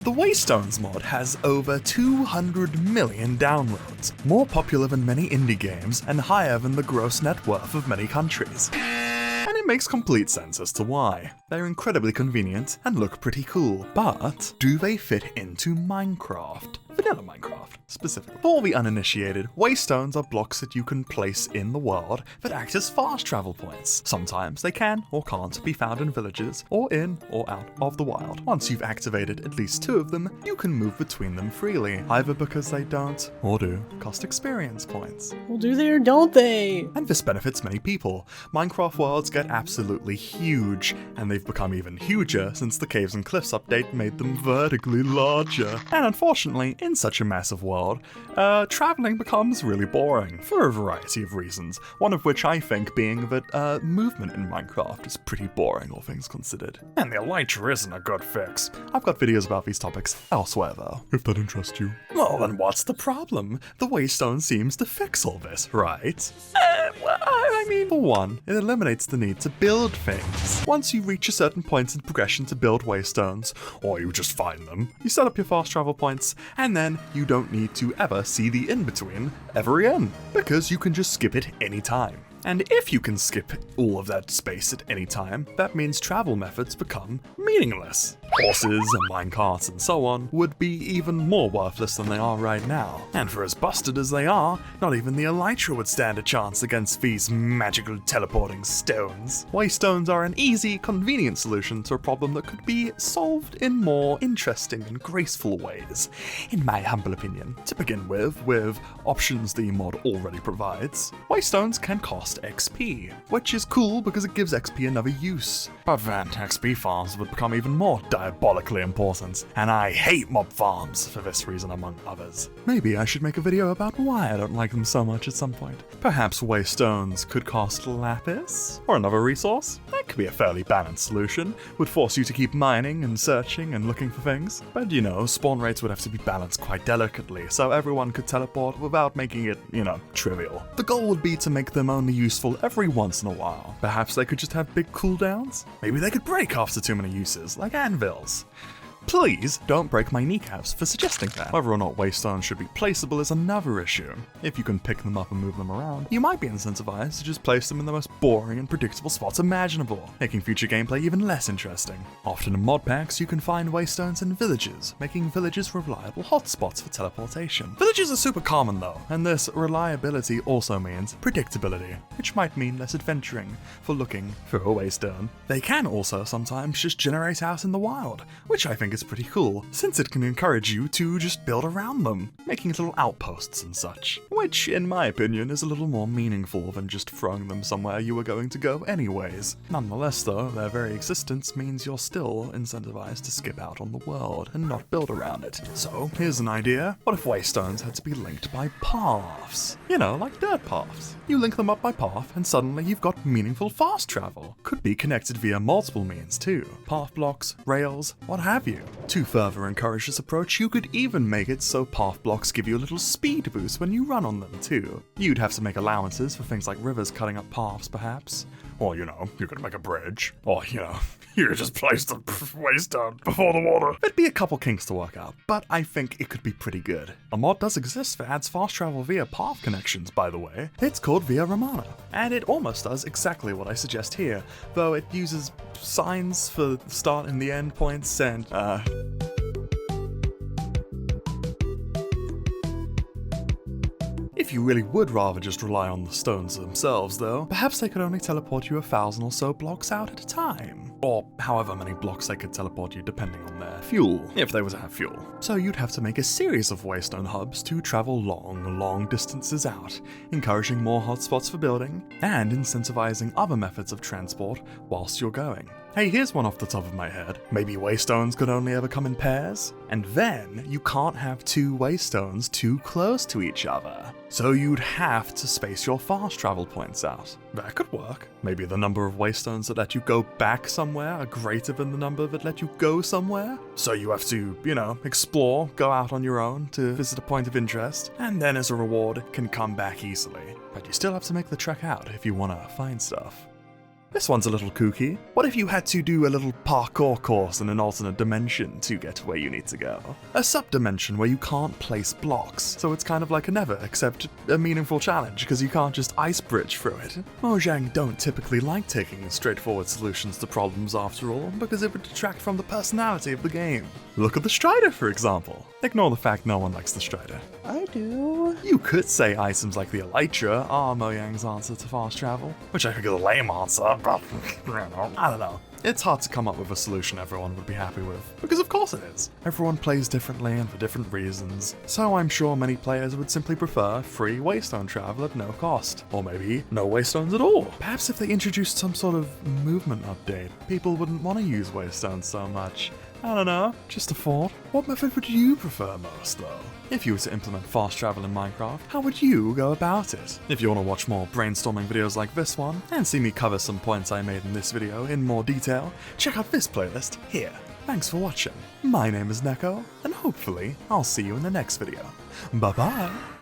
The Waystones mod has over 200 million downloads, more popular than many indie games and higher than the gross net worth of many countries. And it makes complete sense as to why. They're incredibly convenient and look pretty cool, but do they fit into Minecraft? Vanilla Minecraft, specifically. For the uninitiated, Waystones are blocks that you can place in the world that act as fast travel points. Sometimes they can or can't be found in villages or in or out of the wild. Once you've activated at least 2 of them, you can move between them freely, either because they don't or do cost experience points. Well, do they or don't they? And this benefits many people. Minecraft worlds get absolutely huge, and they've become even huger since the Caves and Cliffs update made them vertically larger. And unfortunately, in such a massive world, traveling becomes really boring for a variety of reasons, one of which I think being that movement in Minecraft is pretty boring, all things considered. And the elytra isn't a good fix. I've got videos about these topics elsewhere though, if that interests you. Well then what's the problem? The Waystone seems to fix all this, right? I mean, for one, it eliminates the need to build things. Once you reach a certain point in progression to build Waystones, or you just find them, you set up your fast travel points, and then you don't need to ever see the in-between ever again, because you can just skip it anytime. And if you can skip all of that space at any time, that means travel methods become meaningless. Horses and minecarts and so on would be even more worthless than they are right now. And for as busted as they are, not even the elytra would stand a chance against these magical teleporting stones. Waystones are an easy, convenient solution to a problem that could be solved in more interesting and graceful ways, in my humble opinion. To begin with options the mod already provides, Waystones can cost XP, which is cool because it gives XP another use. But then XP farms would become even more diabolically important, and I hate mob farms for this reason among others. Maybe I should make a video about why I don't like them so much at some point. Perhaps Waystones could cost lapis? Or another resource? That could be a fairly balanced solution, would force you to keep mining and searching and looking for things. But you know, spawn rates would have to be balanced quite delicately, so everyone could teleport without making it, trivial. The goal would be to make them only useful every once in a while. Perhaps they could just have big cooldowns? Maybe they could break after too many uses, like anvils. Please don't break my kneecaps for suggesting that. Whether or not Waystones should be placeable is another issue. If you can pick them up and move them around, you might be incentivized to just place them in the most boring and predictable spots imaginable, making future gameplay even less interesting. Often in mod packs, you can find Waystones in villages, making villages reliable hotspots for teleportation. Villages are super common though, and this reliability also means predictability, which might mean less adventuring for looking for a Waystone. They can also sometimes just generate out in the wild, which I think is pretty cool, since it can encourage you to just build around them, making little outposts and such, which in my opinion is a little more meaningful than just throwing them somewhere you were going to go anyways. Nonetheless though, their very existence means you're still incentivized to skip out on the world and not build around it. So here's an idea. What if Waystones had to be linked by paths? You know, like dirt paths. You link them up by path and suddenly you've got meaningful fast travel. Could be connected via multiple means too. Path blocks, rails, what have you. To further encourage this approach, you could even make it so path blocks give you a little speed boost when you run on them too. You'd have to make allowances for things like rivers cutting up paths perhaps. Or, you could make a bridge. Or, you just place the Waystone before the water. There'd be a couple kinks to work out, but I think it could be pretty good. A mod does exist that adds fast travel via path connections, by the way. It's called Via Romana, and it almost does exactly what I suggest here, though it uses signs for the start and the end points and, If you really would rather just rely on the stones themselves, though, perhaps they could only teleport you 1,000 or so blocks out at a time. Or however many blocks they could teleport you depending on their fuel, if they were to have fuel. So you'd have to make a series of Waystone hubs to travel long distances out, encouraging more hotspots for building, and incentivizing other methods of transport whilst you're going. Hey, here's one off the top of my head. Maybe Waystones could only ever come in pairs? And then you can't have 2 Waystones too close to each other. So you'd have to space your fast travel points out. That could work. Maybe the number of Waystones that let you go back somewhere are greater than the number that let you go somewhere. So you have to, explore, go out on your own to visit a point of interest, and then as a reward, can come back easily. But you still have to make the trek out if you want to find stuff. This one's a little kooky. What if you had to do a little parkour course in an alternate dimension to get where you need to go? A sub-dimension where you can't place blocks, so it's kind of like a never, except a meaningful challenge, because you can't just ice bridge through it. Mojang don't typically like taking straightforward solutions to problems after all, because it would detract from the personality of the game. Look at the Strider, for example. Ignore the fact no one likes the Strider. I do. You could say items like the Elytra are Mojang's answer to fast travel, which I think is a lame answer, but I don't know. It's hard to come up with a solution everyone would be happy with, because of course it is. Everyone plays differently and for different reasons, so I'm sure many players would simply prefer free Waystone travel at no cost, or maybe no Waystones at all. Perhaps if they introduced some sort of movement update, people wouldn't want to use Waystones so much. I don't know, just a thought. What method would you prefer most though? If you were to implement fast travel in Minecraft, how would you go about it? If you want to watch more brainstorming videos like this one, and see me cover some points I made in this video in more detail, check out this playlist here. Thanks for watching. My name is Neko, and hopefully I'll see you in the next video. Bye bye!